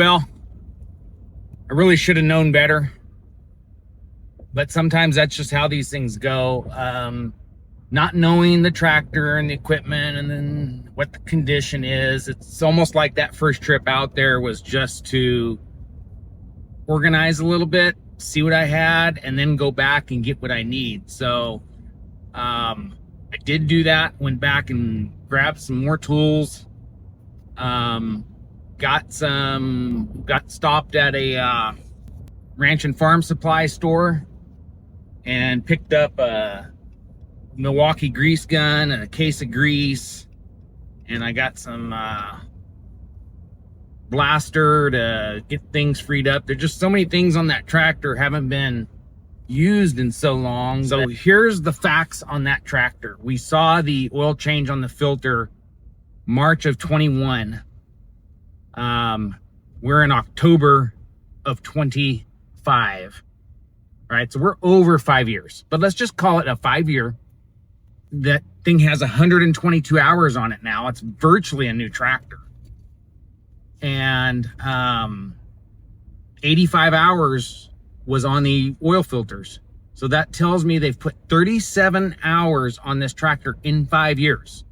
Well, I really should have known better, but sometimes that's just how these things go. Not knowing the tractor and the equipment and then what the condition is, it's almost like that first trip out there was just to organize a little bit, see what I had, and then go back and get what I need. So I did do that, went back and grabbed some more tools, got stopped at a ranch and farm supply store and picked up a Milwaukee grease gun and a case of grease, and I got some blaster to get things freed up. There's just so many things on that tractor haven't been used in so long. So here's the facts on that tractor. We saw the oil change on the filter March of 21. We're in October of 25. All right, so we're over 5 years, but let's just call it a 5-year. That thing has 122 hours on it now. It's virtually a new tractor. And 85 hours was on the oil filters. So that tells me they've put 37 hours on this tractor in 5 years.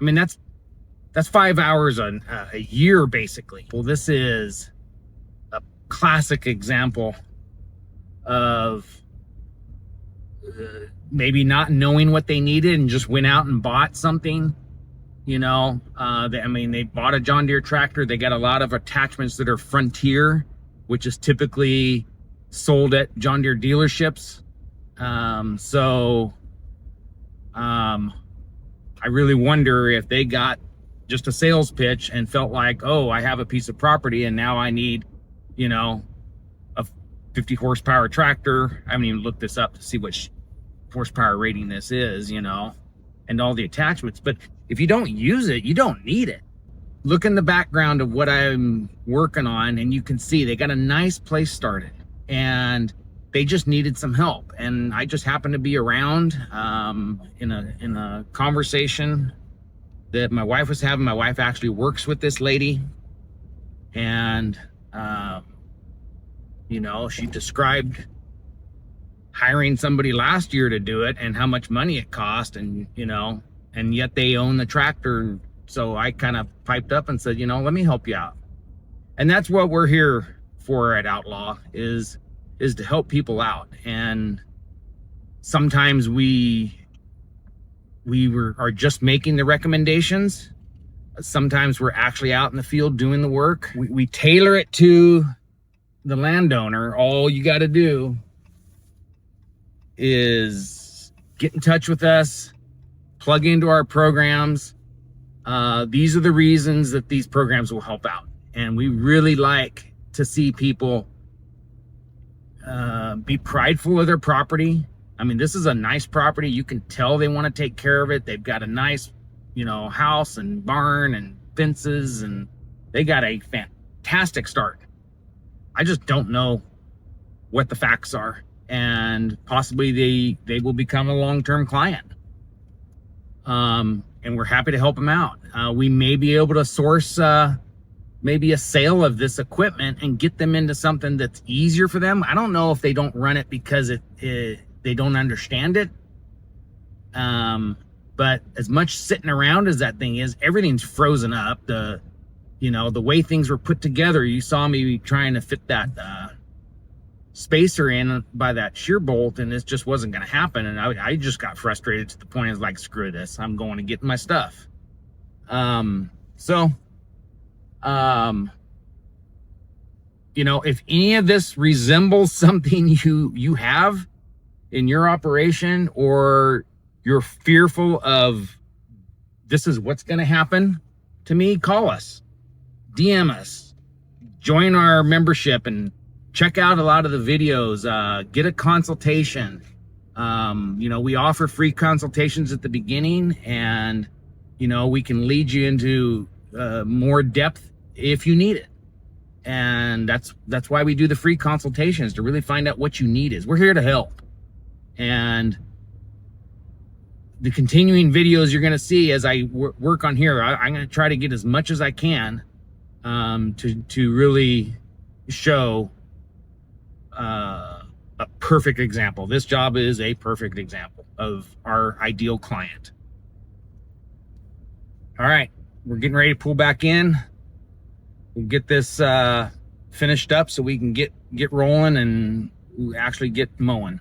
I mean, that's 5 hours a year, basically. Well, this is a classic example of maybe not knowing what they needed and just went out and bought something. You know, they bought a John Deere tractor. They got a lot of attachments that are Frontier, which is typically sold at John Deere dealerships. I really wonder if they got just a sales pitch and felt like, oh, I have a piece of property and now I need, you know, a 50 horsepower tractor. I haven't even looked this up to see which horsepower rating this is, you know, and all the attachments. But if you don't use it, you don't need it. Look in the background of what I'm working on and you can see they got a nice place started and they just needed some help. And I just happened to be around in a conversation that my wife was having. My wife actually works with this lady, and you know, she described hiring somebody last year to do it and how much money it cost, and you know, and yet they own the tractor. So I kind of piped up and said, you know, let me help you out. And that's what we're here for at Outlaw, is to help people out. And sometimes we are just making the recommendations. Sometimes we're actually out in the field doing the work. We tailor it to the landowner. All you got to do is get in touch with us, plug into our programs. These are the reasons that these programs will help out. And we really like to see people be prideful of their property. I mean, this is a nice property. You can tell they want to take care of it. They've got a nice, you know, house and barn and fences, and they got a fantastic start. I just don't know what the facts are, and possibly they will become a long-term client. And we're happy to help them out. We may be able to source maybe a sale of this equipment and get them into something that's easier for them. I don't know if they don't run it because they don't understand it. But as much sitting around as that thing is, everything's frozen up. You know, the way things were put together, you saw me trying to fit that spacer in by that shear bolt, and it just wasn't going to happen. And I just got frustrated to the point I was like, screw this, I'm going to get my stuff. You know, if any of this resembles something you have in your operation, or you're fearful of this is what's going to happen to me, call us, DM us, join our membership, and check out a lot of the videos. Get a consultation. You know, we offer free consultations at the beginning, and you know, we can lead you into more depth if you need it. And that's why we do the free consultations, to really find out what you need is. We're here to help. And the continuing videos you're going to see as I work on here, I'm going to try to get as much as I can to really show a perfect example. This job is a perfect example of our ideal client. All right, we're getting ready to pull back in. We'll get this finished up so we can get rolling and actually get mowing.